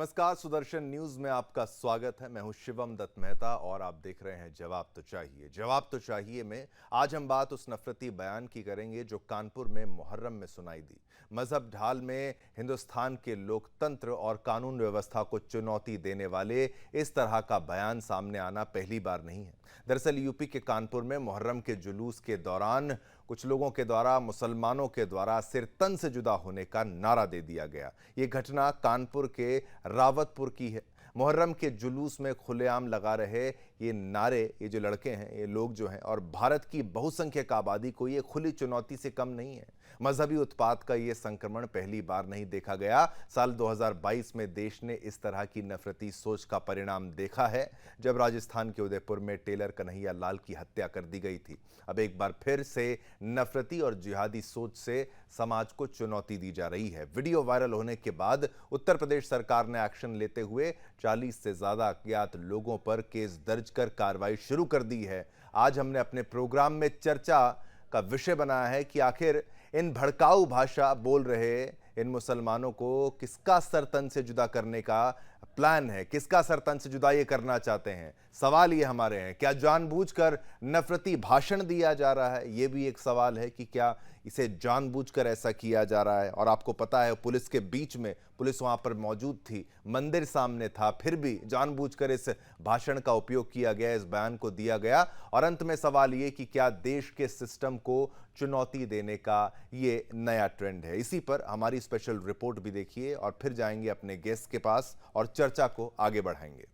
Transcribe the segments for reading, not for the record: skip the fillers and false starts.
नमस्कार, सुदर्शन न्यूज में आपका स्वागत है। मैं हूं शिवम दत्त मेहता और आप देख रहे हैं जवाब तो चाहिए। जवाब तो चाहिए में आज हम बात उस नफरती बयान की करेंगे जो कानपुर में मुहर्रम में सुनाई दी। मजहब ढाल में हिंदुस्तान के लोकतंत्र और कानून व्यवस्था को चुनौती देने वाले इस तरह का बयान सामने आना पहली बार नहीं है। दरअसल यूपी के कानपुर में मुहर्रम के जुलूस के दौरान कुछ लोगों के द्वारा मुसलमानों के द्वारा सिर तन से जुदा होने का नारा दे दिया गया। ये घटना कानपुर के रावतपुर की है। मुहर्रम के जुलूस में खुलेआम लगा रहे ये नारे, ये जो लड़के हैं, ये लोग जो हैं, और भारत की बहुसंख्यक आबादी को ये खुली चुनौती से कम नहीं है। मजहबी उत्पात का ये संक्रमण पहली बार नहीं देखा गया। साल 2022 में देश ने इस तरह की नफरती सोच का परिणाम देखा है जब राजस्थान के उदयपुर में टेलर कन्हैया लाल की हत्या कर दी गई थी। अब एक बार फिर से नफरती और जिहादी सोच से समाज को चुनौती दी जा रही है। वीडियो वायरल होने के बाद उत्तर प्रदेश सरकार ने एक्शन लेते हुए 40 से ज्यादा अज्ञात लोगों पर केस दर्ज कर कार्रवाई शुरू कर दी है। आज हमने अपने प्रोग्राम में चर्चा का विषय बनाया है कि आखिर इन भड़काऊ भाषा बोल रहे इन मुसलमानों को किसका सर तन से जुदा करने का प्लान है, किसका सर तन से जुदा ये करना चाहते हैं। सवाल ये हमारे हैं, क्या जानबूझकर नफरती भाषण दिया जा रहा है? ये भी एक सवाल है कि क्या इसे जानबूझकर ऐसा किया जा रहा है। और आपको पता है पुलिस के बीच में, पुलिस वहां पर मौजूद थी, मंदिर सामने था, फिर भी जानबूझकर इस भाषण का उपयोग किया गया, इस बयान को दिया गया। और अंत में सवाल ये कि क्या देश के सिस्टम को चुनौती देने का ये नया ट्रेंड है। इसी पर हमारी स्पेशल रिपोर्ट भी देखिए और फिर जाएंगे अपने गेस्ट के पास और चर्चा को आगे बढ़ाएंगे।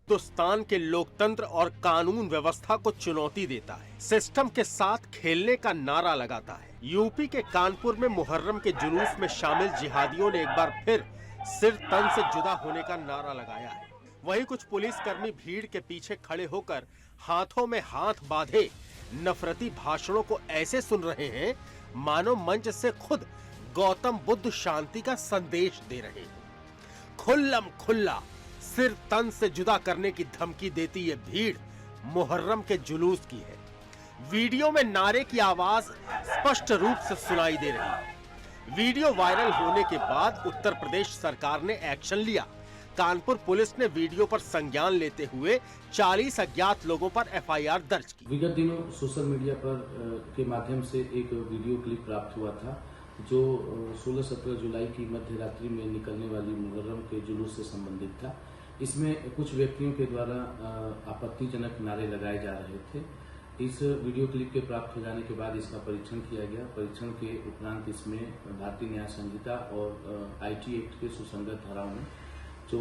हिंदुस्तान के लोकतंत्र और कानून व्यवस्था को चुनौती देता है, सिस्टम के साथ खेलने का नारा लगाता है। यूपी के कानपुर में मुहर्रम के जुलूस में शामिल जिहादियों ने एक बार फिर सिर तन से जुदा होने का नारा लगाया है। वहीं कुछ पुलिसकर्मी भीड़ के पीछे खड़े होकर हाथों में हाथ बांधे नफरती भाषणों को ऐसे सुन रहे हैं मानो मंच से खुद गौतम बुद्ध शांति का संदेश दे रहे हैं। खुल्लम खुल्ला सिर तन से जुदा करने की धमकी देती ये भीड़ मुहर्रम के जुलूस की है। वीडियो में नारे की आवाज स्पष्ट रूप से सुनाई दे रही है। वीडियो वायरल होने के बाद उत्तर प्रदेश सरकार ने एक्शन लिया। कानपुर पुलिस ने वीडियो पर संज्ञान लेते हुए 40 अज्ञात लोगों पर एफआईआर दर्ज की। विगत दिनों सोशल मीडिया पर के माध्यम से एक वीडियो क्लिप प्राप्त हुआ था जो 16-17 जुलाई की मध्य रात्रि में निकलने वाली मुहर्रम के जुलूस से संबंधित था। इसमें कुछ व्यक्तियों के द्वारा आपत्तिजनक नारे लगाए जा रहे थे। इस वीडियो क्लिप के प्राप्त हो जाने के बाद इसका परीक्षण किया गया। परीक्षण के उपरांत इसमें भारतीय न्याय संहिता और आईटी एक्ट के सुसंगत धाराओं में जो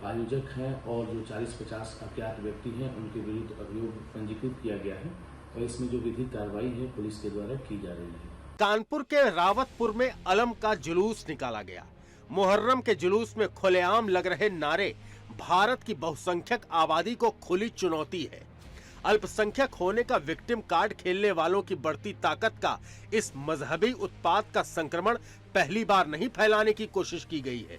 आयोजक हैं और जो 40-50 अज्ञात व्यक्ति हैं उनके विरुद्ध अभियोग पंजीकृत किया गया है और इसमें जो विधिक कार्रवाई है पुलिस के द्वारा की जा रही है। कानपुर के रावतपुर में अलम का जुलूस निकाला गया। मुहर्रम के जुलूस में खुलेआम लग रहे नारे भारत की बहुसंख्यक आबादी को खुली चुनौती है। अल्पसंख्यक होने का विक्टिम कार्ड खेलने वालों की बढ़ती ताकत का इस मजहबी उत्पात का संक्रमण पहली बार नहीं फैलाने की कोशिश की गई है।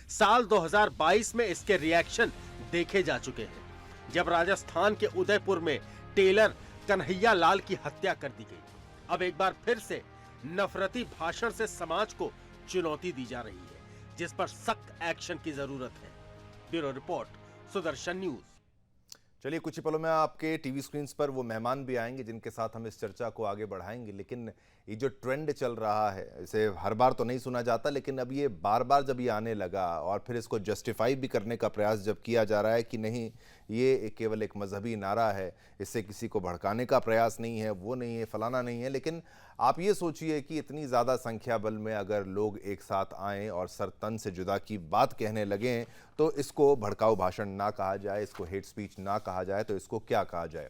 साल 2022 में इसके रिएक्शन देखे जा चुके हैं जब राजस्थान के उदयपुर में टेलर कन्हैया लाल की हत्या कर दी गई। अब एक बार फिर से नफरती भाषण से समाज को चुनौती दी जा रही है जिस पर सख्त एक्शन की जरूरत है। Bureau report, Sudarshan news. चलिए, कुछ ही पलों में आपके टीवी स्क्रीन पर वो मेहमान भी आएंगे जिनके साथ हम इस चर्चा को आगे बढ़ाएंगे। लेकिन ये जो ट्रेंड चल रहा है, इसे हर बार तो नहीं सुना जाता, लेकिन अब ये बार बार जब ये आने लगा और फिर इसको जस्टिफाई भी करने का प्रयास जब किया जा रहा है कि नहीं, ये केवल एक मजहबी नारा है, इससे किसी को भड़काने का प्रयास नहीं है, वो नहीं है, फलाना नहीं है। लेकिन आप ये सोचिए कि इतनी ज़्यादा संख्या बल में अगर लोग एक साथ आएँ और सर तन से जुदा की बात कहने लगें तो इसको भड़काऊ भाषण ना कहा जाए, इसको हेट स्पीच ना कहा जाए तो इसको क्या कहा जाए।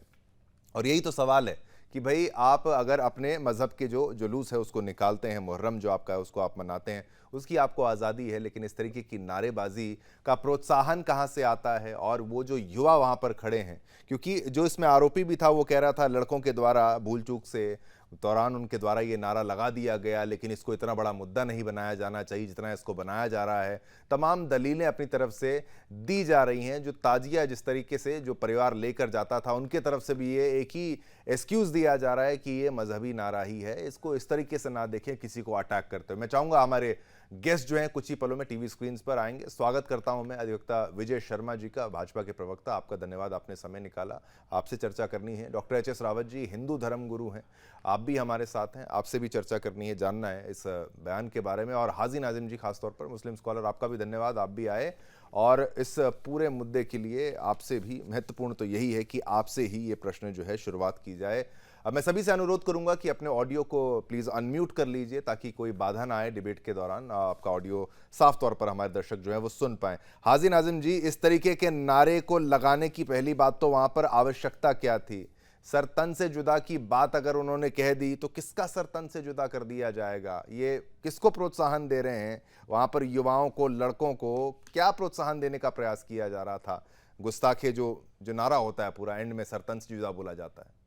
और यही तो सवाल है कि भाई आप अगर अपने मज़हब के जो जुलूस है उसको निकालते हैं, मुहर्रम जो आपका है उसको आप मनाते हैं, उसकी आपको आज़ादी है, लेकिन इस तरीके की नारेबाजी का प्रोत्साहन कहाँ से आता है। और वो जो युवा वहाँ पर खड़े हैं, क्योंकि जो इसमें आरोपी भी था वो कह रहा था लड़कों के द्वारा भूल चूक से दौरान उनके द्वारा ये नारा लगा दिया गया, लेकिन इसको इतना बड़ा मुद्दा नहीं बनाया जाना चाहिए जितना इसको बनाया जा रहा है। तमाम दलीलें अपनी तरफ से दी जा रही हैं। जो ताजिया जिस तरीके से जो परिवार लेकर जाता था उनके तरफ से भी ये एक ही एक्सक्यूज़ दिया जा रहा है कि ये मजहबी नारा ही है, इसको इस तरीके से ना देखें किसी को अटैक करते हुए। मैं चाहूँगा हमारे गेस्ट जो हैं कुछ ही पलों में टीवी स्क्रीन पर आएंगे। स्वागत करता हूं मैं अधिवक्ता विजय शर्मा जी का, भाजपा के प्रवक्ता। आपका धन्यवाद, आपने समय निकाला, आपसे चर्चा करनी है। Doctor H S. रावत जी हिंदू धर्म गुरु हैं, आप भी हमारे साथ हैं, आपसे भी चर्चा करनी है, जानना है इस बयान के बारे में। और हाजी नाजिम जी खासतौर पर मुस्लिम स्कॉलर, आपका भी धन्यवाद, आप भी आए। और इस पूरे मुद्दे के लिए आपसे भी महत्वपूर्ण तो यही है कि आपसे ही ये प्रश्न जो है शुरुआत की जाए। अब मैं सभी से अनुरोध करूंगा कि अपने ऑडियो को प्लीज़ अनम्यूट कर लीजिए ताकि कोई बाधा ना आए डिबेट के दौरान, आपका ऑडियो साफ तौर पर हमारे दर्शक जो है वो सुन पाएं। हाजी नाजिम जी, इस तरीके के नारे को लगाने की पहली बात तो वहां पर आवश्यकता क्या थी? सर तन से जुदा की बात अगर उन्होंने कह दी तो किसका सर तन से जुदा कर दिया जाएगा? ये किसको प्रोत्साहन दे रहे हैं? वहां पर युवाओं को, लड़कों को क्या प्रोत्साहन देने का प्रयास किया जा रहा था? गुस्ताखे जो नारा होता है पूरा एंड में, सर तन से जुदा बोला जाता है।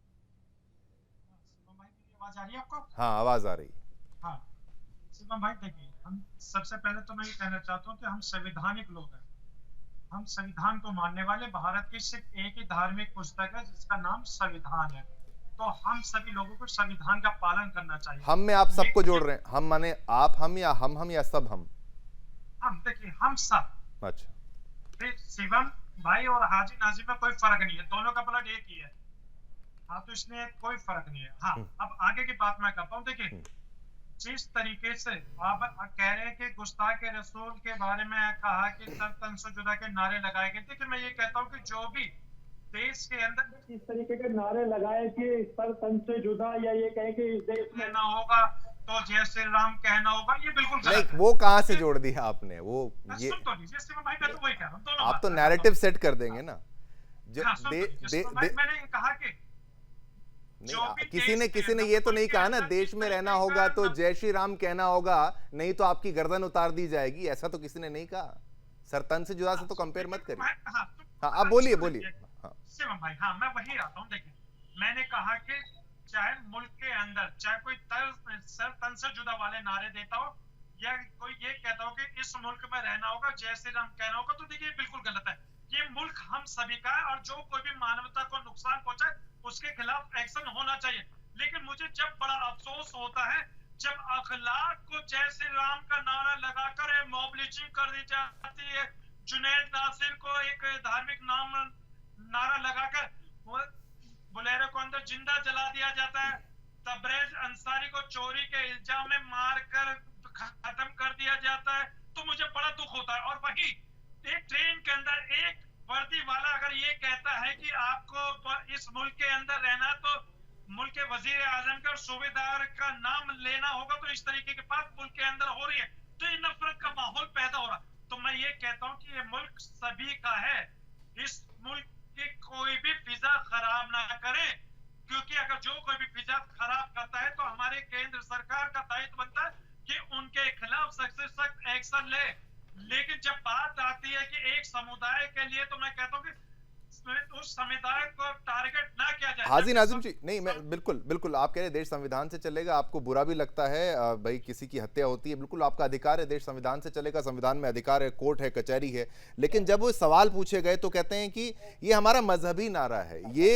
आवाज आ रही है आपको? हाँ, आवाज आ रही। हाँ, शिवम भाई देखिए, हम सबसे पहले तो मैं ये कहना चाहता हूँ कि हम संवैधानिक लोग हैं। हम संविधान को मानने वाले, भारत की सिर्फ एक ही धार्मिक पुस्तक है जिसका नाम संविधान है। तो हम सभी लोगों को संविधान का पालन करना चाहिए। हम में आप सबको जोड़ रहे हैं? हम माने आप, हम या हम या सब? हम देखिए, हम सब। अच्छा, फिर शिवम भाई और हाजी नाजिम में कोई फर्क नहीं है, दोनों का ब्लड एक ही है। हाँ, तो इसमें कोई फर्क नहीं है। हाँ, अब आगे की बात मैं करता हूँ। देखिए, जिस तरीके से आप कह रहे हैं कि गुस्ताख के रसूल के बारे में कहा कि सर तन से जुदा के नारे लगाए गए थे, कि मैं ये कहता हूँ कि जो भी देश के अंदर इस तरीके के नारे लगाए कि सर तन से जुदा, या ये कहे कि इस देश में कहना होगा तो जय श्री राम कहना होगा, ये बिल्कुल गलत है। वो कहाँ से जोड़ दिया आपने? वो ये सुन तो लीजिए शिवम भाई, मैं तो वही कह रहा हूँ, दोनों आप तो नैरेटिव सेट कर देंगे ना। मैंने कहा कि किसी ने ये तो नहीं कहा ना देश में रहना होगा तो जय श्री राम कहना होगा, नहीं तो आपकी गर्दन उतार दी जाएगी, ऐसा तो किसी ने नहीं कहा। सर तन से जुदा से तो कंपेयर मत करिए। हाँ, आप बोलिए। शिवम भाई, हाँ मैं वही आता हूँ। देखिए, मैंने कहा कि चाहे मुल्क के अंदर चाहे कोई सर तन से जुदा वाले नारे देता हो, या कोई ये कहता हो कि इस मुल्क में रहना होगा, जय श्री राम कहना होगा, तो देखिए बिल्कुल गलत है। ये मुल्क हम सभी का है और जो कोई भी मानवता को नुकसान पहुंचाए उसके खिलाफ एक्शन होना चाहिए। लेकिन मुझे जब बड़ा अफसोस होता है जब अखलाक को जय श्री राम का नारा लगाकर मॉब लिंचिंग कर दी जाती है, जुनैद नासिर को एक धार्मिक नारा लगाकर बुलेरो को अंदर जिंदा जला दिया जाता है, तबरेज अंसारी को चोरी के इल्जाम में मारकर खत्म कर दिया जाता है, तो मुझे बड़ा दुख होता है। और वही एक ट्रेन के अंदर एक वर्दी वाला अगर ये कहता है कि आपको इस मुल्क के अंदर रहना तो मुल्क के वजीर आजम का और सूबेदार का नाम लेना होगा, तो इस तरीके की बात मुल्क के अंदर हो रही है, तो ये नफरत का माहौल पैदा हो रहा। तो मैं ये कहता हूँ कि ये मुल्क सभी का है, इस मुल्क की कोई भी फिजा खराब ना करे, क्योंकि अगर जो कोई भी फिजा खराब करता है तो हमारे केंद्र सरकार का दायित्व बनता है कि उनके खिलाफ सख्त से सख्त एक्शन ले। लेकिन जब बात आती है कि एक समुदाय के लिए, तो मैं कहता हूँ कि उस समुदाय को टारगेट ना किया जाए। हाजी नाजिम जी, नहीं, मैं बिल्कुल आप कह रहे हैं देश संविधान से चलेगा, आपको बुरा भी लगता है भाई किसी की हत्या होती है, बिल्कुल आपका अधिकार है, देश संविधान से चलेगा, संविधान में अधिकार है, कोर्ट है, कचहरी है। लेकिन जब वो सवाल पूछे गए तो कहते हैं कि ये हमारा मजहबी नारा है, ये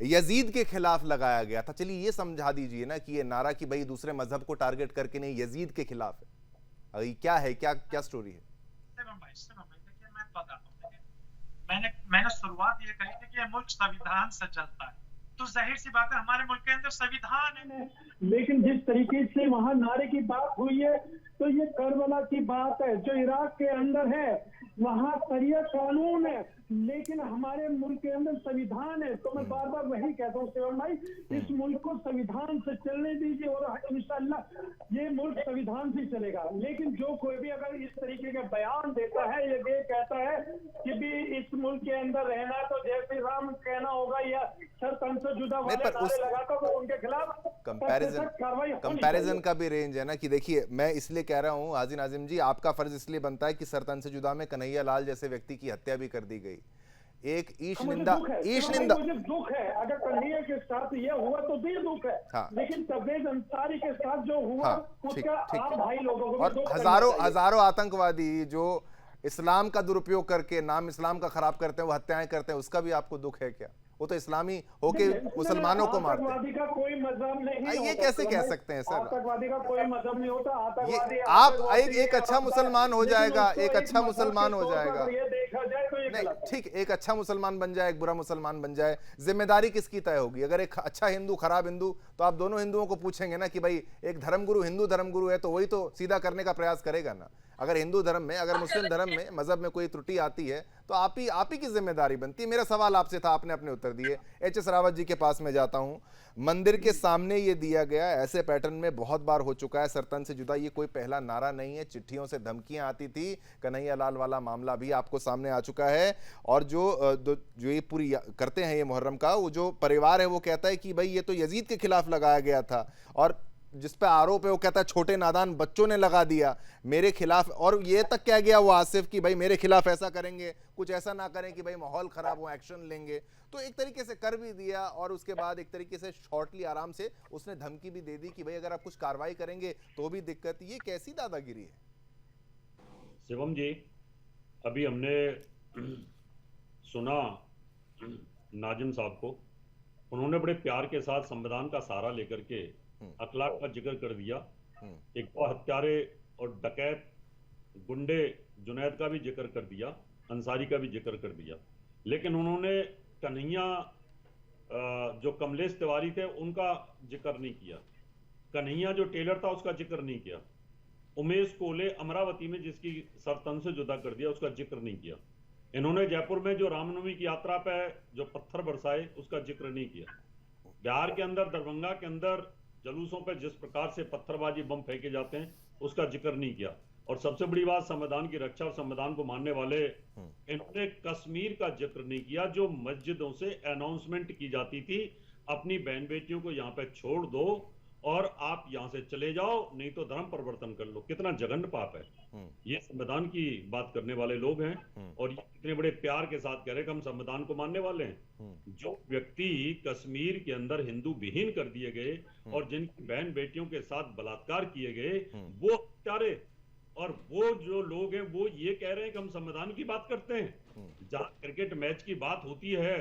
यजीद के खिलाफ लगाया गया था। चलिए ये समझा दीजिए ना कि ये नारा कि भाई दूसरे मजहब को टारगेट करके नहीं, यजीद के खिलाफ है। क्या है, क्या स्टोरी है? देखिए, मैं बताता हूँ। मैंने शुरुआत ये कही थी कि ये मुल्क संविधान से चलता है, तो जाहिर सी बात है हमारे मुल्क के अंदर संविधान है। लेकिन जिस तरीके से वहाँ नारे की बात हुई है, तो ये करबला की बात है जो इराक के अंदर है, वहाँ शरीयत कानून है, लेकिन हमारे मुल्क के अंदर संविधान है। तो मैं बार बार वही कहता हूँ शिवम भाई, इस मुल्क को संविधान से चलने दीजिए और इंशाअल्लाह ये मुल्क संविधान से चलेगा। लेकिन जो कोई भी अगर इस तरीके का बयान देता है, ये कहता है कि भी इस मुल्क के अंदर रहना तो जय श्री राम कहना होगा, या सर तन से जुदा वाले नारे लगाता तो उनके खिलाफ कंपैरिजन का भी रेंज है ना। कि देखिए, मैं इसलिए कह रहा हूँ हाजी नाजिम जी, आपका फर्ज इसलिए बनता है कि सर तन से जुदा में कन्हैया लाल जैसे व्यक्ति की हत्या भी कर दी गई। एक ईश निंदा मुझे दुख है अगर कन्हैया के साथ ये हुआ तो भी दुख है। हाँ। लेकिन तबरेज अंसारी के साथ जो हुआ, हाँ, उसका आप भाई लोगों को और हजारों आतंकवादी जो इस्लाम का दुरुपयोग करके नाम इस्लाम का खराब करते हैं, वो हत्याएं करते हैं, उसका भी आपको दुख है क्या? वो तो इस्लामी होके मुसलमानों को मारते हैं। आतंकवादी का कोई मजहब नहीं ये होता। कैसे कह सकते हैं सर? आतंकवादी का कोई मजहब नहीं होता। आतंकवादी ये आप आतंकवादी एक अच्छा मुसलमान हो लेकिन जाएगा, उसको एक अच्छा मजहब के मुसलमान हो तौर पर जाएगा। अगर ये देखा जाए तो ये नहीं गलत है। ठीक, एक अच्छा मुसलमान बन जाए, एक बुरा मुसलमान बन जाए, जिम्मेदारी किसकी तय होगी? अगर एक अच्छा हिंदू खराब हिंदू, तो आप दोनों हिंदुओं को पूछेंगे ना कि भाई एक धर्मगुरु हिंदू धर्मगुरु है तो वही तो सीधा करने का प्रयास करेगा ना। अगर हिंदू धर्म में, अगर मुस्लिम धर्म में, मजहब में कोई त्रुटि आती है तो आप ही की जिम्मेदारी बनती है। मेरा सवाल आपसे था, आपने अपने उत्तर दिए। एच.एस. रावत जी के पास में जाता हूं। मंदिर के सामने ये दिया गया, ऐसे पैटर्न में बहुत बार हो चुका है, सरतन से जुदा ये कोई पहला नारा नहीं है। चिट्ठियों से धमकियां आती थी, कन्हैया लाल वाला मामला भी आपको सामने आ चुका है। और जो ये पूरी करते हैं ये मुहर्रम का, वो जो परिवार है वो कहता है कि भाई ये तो यजीद के खिलाफ लगाया गया था, और जिस पे आरोप है वो कहता है छोटे नादान बच्चों ने लगा दिया मेरे खिलाफ। और ये तक कह गया वो आसिफ कि भाई मेरे खिलाफ ऐसा करेंगे, कुछ ऐसा ना करें कि भाई माहौल खराब हो, एक्शन लेंगे। तो एक तरीके से कर भी दिया, और उसके बाद एक तरीके से शॉर्टली आराम से उसने धमकी भी दे दी कि भाई अगर आप कुछ कार्रवाई करेंगे तो भी दिक्कत। ये कैसी दादागिरी है? शिवम जी, अभी हमने सुना नाजिम साहब को, उन्होंने बड़े प्यार के साथ संविधान का सहारा लेकर के अखलाक का जिक्र कर दिया। एक तो हत्यारे और डकैत गुंडे जुनैद का भी जिक्र कर दिया, अंसारी का भी जिक्र कर दिया, लेकिन उन्होंने कन्हैया जो कमलेश तिवारी थे उनका जिक्र नहीं किया। कन्हैया जो टेलर था उसका जिक्र नहीं किया। उमेश कोले अमरावती में जिसकी सरतन से जुदा कर दिया उसका जिक्र नहीं किया। इन्होंने जयपुर में जो रामनवमी की यात्रा पे जो पत्थर बरसाए उसका जिक्र नहीं किया। बिहार के अंदर दरभंगा के अंदर जुलूसों पे जिस प्रकार से पत्थरबाजी बम फेंके जाते हैं उसका जिक्र नहीं किया। और सबसे बड़ी बात, संविधान की रक्षा और संविधान को मानने वाले, इन्होंने कश्मीर का जिक्र नहीं किया जो मस्जिदों से अनाउंसमेंट की जाती थी, अपनी बहन बेटियों को यहाँ पे छोड़ दो और आप यहाँ से चले जाओ, नहीं तो धर्म परिवर्तन कर लो। कितना जघन्य पाप है। ये संविधान की बात करने वाले लोग हैं और ये इतने बड़े प्यार के साथ कह रहे हैं कि हम संविधान को मानने वाले हैं। जो व्यक्ति कश्मीर के अंदर हिंदू विहीन कर दिए गए और जिनकी बहन बेटियों के साथ बलात्कार किए गए, वो हत्यारे, और वो जो लोग हैं वो ये कह रहे हैं कि हम संविधान की बात करते हैं। जहां क्रिकेट मैच की बात होती है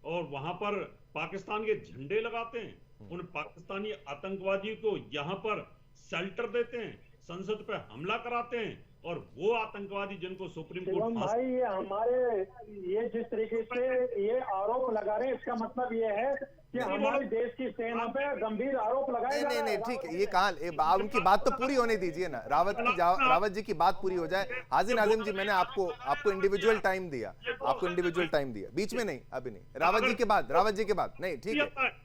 और वहां पर पाकिस्तान के झंडे लगाते हैं, उन पाकिस्तानी आतंकवादियों को यहाँ पर शेल्टर देते हैं, संसद पे हमला कराते हैं, और वो आतंकवादी जिनको सुप्रीम कोर्ट भाई ये हमारे ये जिस तरीके से ये आरोप लगा रहे हैं, इसका मतलब ये है कि हमारे देश की सेना पे गंभीर आरोप लगाए जा रहे हैं। नहीं ठीक है, ये कहा उनकी बात तो पूरी होने दीजिए ना। रावत जी की बात पूरी हो जाए। हाजी नाजिम जी, मैंने आपको इंडिविजुअल टाइम दिया, बीच में नहीं, अभी नहीं। रावत जी के बाद नहीं, ठीक है।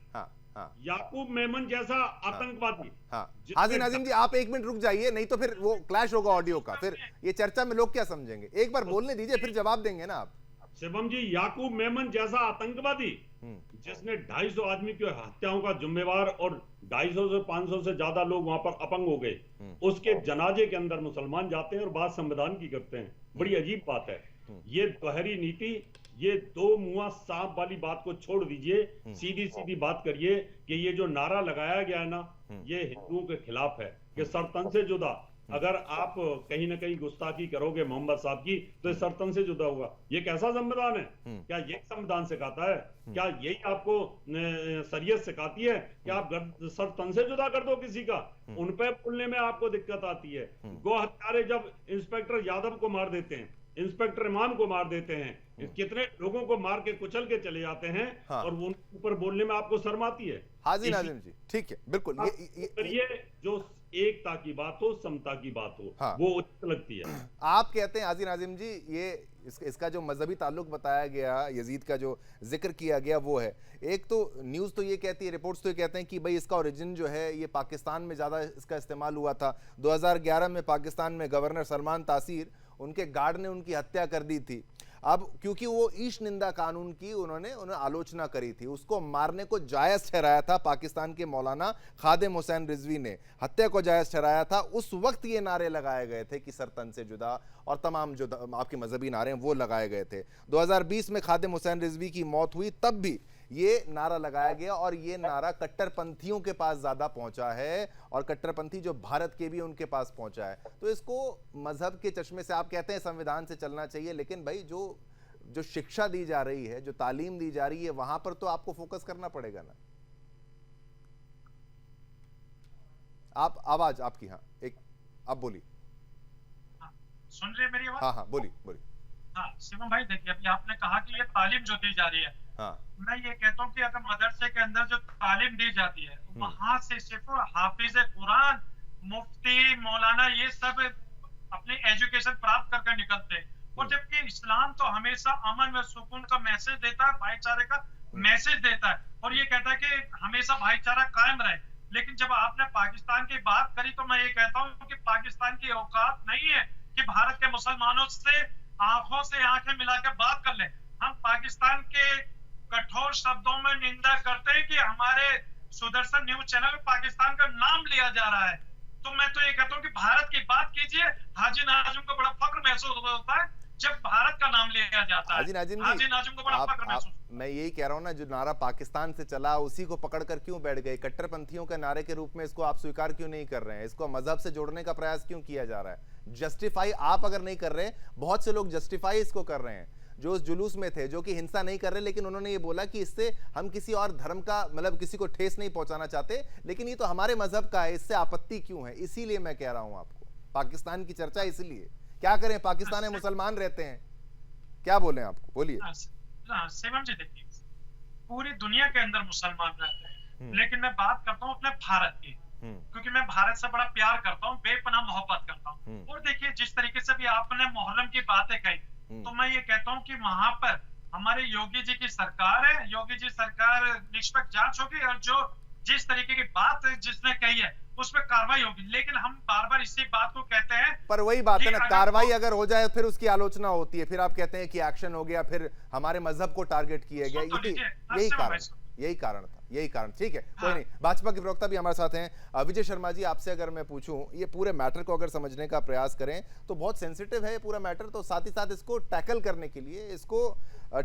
हाँ, याकूब मेमन जैसा आतंकवादी। हाँ, हाजी नाजिम जी आप एक मिनट रुक जाइए, नहीं तो फिर वो क्लैश होगा ऑडियो का, फिर ये चर्चा में लोग क्या समझेंगे। एक बार बोलने दीजिए, फिर जवाब देंगे ना आप। शिवम जी, याकूब मेमन जैसा आतंकवादी जिसने 250 आदमी की हत्याओं का जिम्मेवार, और 250 से 500 से ज्यादा लोग वहां पर अपंग हो गए, उसके जनाजे के अंदर मुसलमान जाते हैं और बात संविधान की करते हैं। बड़ी अजीब बात है। ये दोहरी नीति, ये दो मुआ सांप वाली बात को छोड़ दीजिए, सीधी सीधी बात करिए कि ये जो नारा लगाया गया है ना, ये हिंदुओं के खिलाफ है कि सरतन से जुदा। अगर आप कहीं ना कहीं गुस्ताखी करोगे मोहम्मद साहब की तो ये सरतन से जुदा होगा। ये कैसा संविधान है? क्या ये संविधान सिखाता है? क्या यही आपको शरीयत सिखाती है कि आप सरतन से जुदा कर दो किसी का? उन पे बोलने में आपको दिक्कत आती है। गो हत्यारे जब इंस्पेक्टर यादव को मार देते हैं, इंस्पेक्टर इमाम को मार देते हैं, कितने लोगों को मार के कुचल के चले जाते हैं, हाँ। और उन ऊपर बोलने में आपको शर्म आती है। हाजी नाजिम जी, ठीक है, बिल्कुल। ये जो एकता की बात हो, समता की बात हो, हाँ। वो उचित लगती है। आप कहते हैं हाजी नाजिम जी, ये इसका जो मजहबी ताल्लुक बताया गया, यजीद का जो जिक्र किया गया, वो है। एक तो न्यूज़ तो ये कहती है, रिपोर्ट्स तो ये कहते हैं कि भाई इसका ओरिजिन जो है ये पाकिस्तान में ज़्यादा इसका इस्तेमाल हुआ था। 2011 में पाकिस्तान में गवर्नर सलमान तासीर, उनके गार्ड ने उनकी हत्या कर दी थी। अब क्योंकि वो ईश निंदा कानून की उन्होंने आलोचना करी थी, उसको मारने को जायज़ ठहराया था पाकिस्तान के मौलाना खादिम हुसैन रिजवी ने, हत्या को जायज़ ठहराया था। उस वक्त ये नारे लगाए गए थे कि सरतन से जुदा, और तमाम जो आपके मजहबी नारे हैं वो लगाए गए थे। 2020 में खादिम हुसैन रिजवी की मौत हुई, तब भी ये नारा लगाया गया, और ये नारा कट्टरपंथियों के पास ज़्यादा पहुंचा है, और कट्टरपंथी जो भारत के भी उनके पास पहुंचा है। तो इसको मजहब के चश्मे से आप कहते हैं संविधान से चलना चाहिए, लेकिन भाई जो जो शिक्षा दी जा रही है, जो तालीम दी जा रही है, वहां पर तो आपको फोकस करना पड़ेगा ना। आप आवाज आपकी, हाँ एक आप बोलिए। सुन रहे हैं मेरी आवाज? हाँ हाँ बोलिए बोलिए। हाँ शिवम भाई देखिए, अभी आपने कहा कि ये तालीम जो दी जा रही है, हाँ मैं ये कहता हूँ कि अगर मदरसे के अंदर जो तालीम दी जाती है वहां से सिर्फ हाफिज कुरान, मुफ्ती, मौलाना ये सब अपनी एजुकेशन प्राप्त करके निकलते हैं, और जबकि इस्लाम तो हमेशा अमन व सुकून का मैसेज देता है, भाईचारे का मैसेज देता है, और ये कहता है कि हमेशा भाईचारा कायम रहे। लेकिन जब आपने पाकिस्तान की बात करी तो मैं ये कहता हूँ कि पाकिस्तान की औकात नहीं है कि भारत के मुसलमानों से आंखों से आंखें मिलाकर बात कर ले। हम पाकिस्तान के कठोर शब्दों में निंदा करते हैं कि हमारे सुदर्शन न्यूज चैनल में पाकिस्तान का नाम लिया जा रहा है, तो मैं तो ये कहता हूँ कि भारत की बात कीजिए। हाजी नाजिम को बड़ा फक्र महसूस होता है जब भारत का नाम लिया जाता है। हाजी नाजिम को बड़ा फक्र महसूस। मैं यही कह रहा हूँ ना, जो नारा पाकिस्तान से चला उसी को पकड़कर क्यों बैठ गए? कट्टरपंथियों के नारे के रूप में इसको आप स्वीकार क्यों नहीं कर रहे हैं? इसको मजहब से जोड़ने का प्रयास क्यों किया जा रहा है? जस्टिफाई आप अगर नहीं कर रहे, बहुत से लोग जस्टिफाई इसको कर रहे हैं जो उस जुलूस में थे, जो कि हिंसा नहीं कर रहे, लेकिन उन्होंने ये बोला कि इससे हम किसी और धर्म का मतलब किसी को ठेस नहीं पहुंचाना चाहते, लेकिन ये तो हमारे मजहब का है, इससे आपत्ति क्यों है? इसीलिए मैं कह रहा हूं आपको, पाकिस्तान की चर्चा इसलिए। क्या करें, पाकिस्तान में मुसलमान रहते हैं, क्या बोले आपको, बोलिए। शिवम जी देखिए, पूरी दुनिया के अंदर मुसलमान रहते हैं, लेकिन मैं बात करता हूँ अपने भारत की, क्योंकि मैं भारत से बड़ा प्यार करता हूँ, बेपनाह मोहब्बत करता हूँ। और देखिए जिस तरीके से भी आपने मुहर्रम की बातें कही, तो मैं ये कहता हूँ कि वहां पर हमारे योगी जी की सरकार है, योगी जी सरकार निष्पक्ष जांच होगी, और जो जिस तरीके की बात जिसने कही है उस पर कार्रवाई होगी। लेकिन हम बार बार इसी बात को कहते हैं, पर वही बात है ना, कार्रवाई अगर हो जाए फिर उसकी आलोचना होती है, फिर आप कहते हैं कि एक्शन हो गया, फिर हमारे मजहब को टारगेट किया गया। यही कारण। ठीक है, कोई नहीं। भाजपा के प्रवक्ता भी हमारे साथ हैं। विजय शर्मा जी, आपसे अगर मैं पूछूं, ये पूरे मैटर को अगर समझने का प्रयास करें तो बहुत सेंसिटिव है ये पूरा मैटर, तो साथ ही साथ इसको टैकल करने के लिए, इसको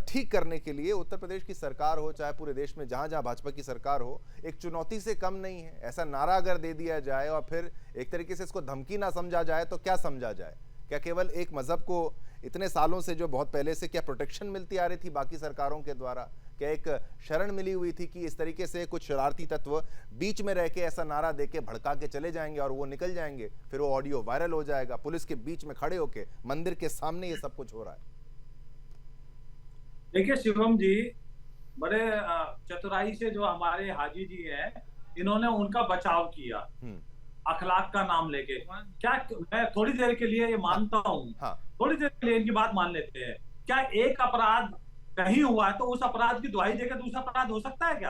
ठीक करने के लिए उत्तर प्रदेश की सरकार हो, चाहे पूरे देश में जहां जहां भाजपा की सरकार हो, एक चुनौती से कम नहीं है। ऐसा नारा अगर दे दिया जाए और फिर एक तरीके से इसको धमकी ना समझा जाए तो क्या समझा जाए? क्या केवल एक मजहब को इतने सालों से, जो बहुत पहले से, क्या प्रोटेक्शन मिलती आ रही थी बाकी सरकारों के द्वारा? क्या एक शरण मिली हुई थी कि इस तरीके से कुछ शरारती तत्व बीच में रह के ऐसा नारा देके भड़का के चले जाएंगे और वो निकल जाएंगे, फिर वो ऑडियो वायरल हो जाएगा, पुलिस के बीच में खड़े होके मंदिर के सामने ये सब कुछ हो रहा है? देखिए शिवम जी, बड़े चतुराई से जो हमारे हाजी जी हैं, इन्होंने उनका बचाव किया अखलाक का नाम लेके। क्या मैं थोड़ी देर के लिए ये मानता हूँ, थोड़ी देर के लिए इनकी बात मान लेते हैं, क्या एक अपराध कहीं हुआ है तो उस अपराध की दुहाई देकर दूसरा अपराध हो सकता है क्या?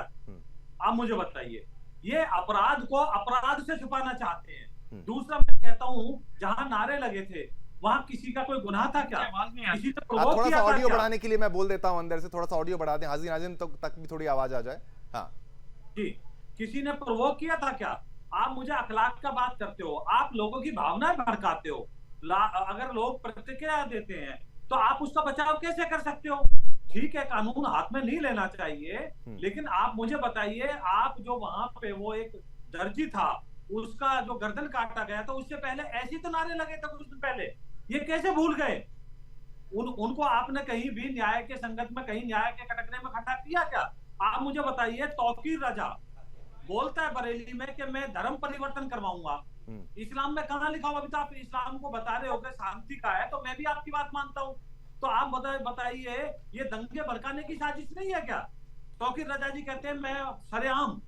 आप मुझे बताइए। ये अपराध को अपराध से छुपाना चाहते हैं। दूसरा मैं कहता हूँ, जहां नारे लगे थे वहां किसी का कोई गुनाह था क्या? किसी ने प्रोवोक थोड़ा किया सा था ऑडियो क्या? बढ़ाने के लिए मैं बोल देता हूं, अंदर से थोड़ा सा ऑडियो बढ़ा दें, हाजी नाजिम तक भी थोड़ी आवाज आ जाए। हाँ जी, किसी ने प्रोवोक किया था क्या? आप मुझे अखलाक का बात करते हो, आप लोगों की भावनाएं भड़काते हो। अगर लोग प्रतिक्रिया देते हैं तो आप उसका बचाव कैसे कर सकते हो? ठीक है, कानून हाथ में नहीं लेना चाहिए, लेकिन आप मुझे बताइए, आप जो वहां पे वो एक दर्जी था उसका जो गर्दन काटा गया था, उससे पहले ऐसी तो नारे लगे थे कुछ दिन पहले, ये कैसे भूल गए? उनको आपने कहीं भी न्याय के संगत में, कहीं न्याय के कटघरे में खड़ा किया क्या? आप मुझे बताइए। तौकीर रजा बोलता है बरेली में कि मैं धर्म परिवर्तन करवाऊंगा। इस्लाम में कहां लिखा हुआ? अभी तो आप इस्लाम को बता रहे हो कि शांति का है, तो मैं भी आपकी बात मानता हूं, तो आप बताइए, ये दंगे भड़काने की साजिश नहीं है क्या? तौकीर रजा जी कहते हैं मैं सरेआम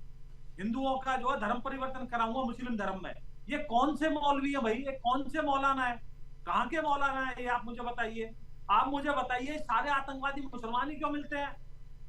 हिंदुओं का जो है धर्म परिवर्तन कराऊंगा मुस्लिम धर्म में। ये कौन से मौलवी है भाई? ये कौन से मौलाना है? कहाँ के मौलाना है ये? आप मुझे बताइए। आप मुझे बताइए, सारे आतंकवादी मुसलमान ही क्यों मिलते हैं?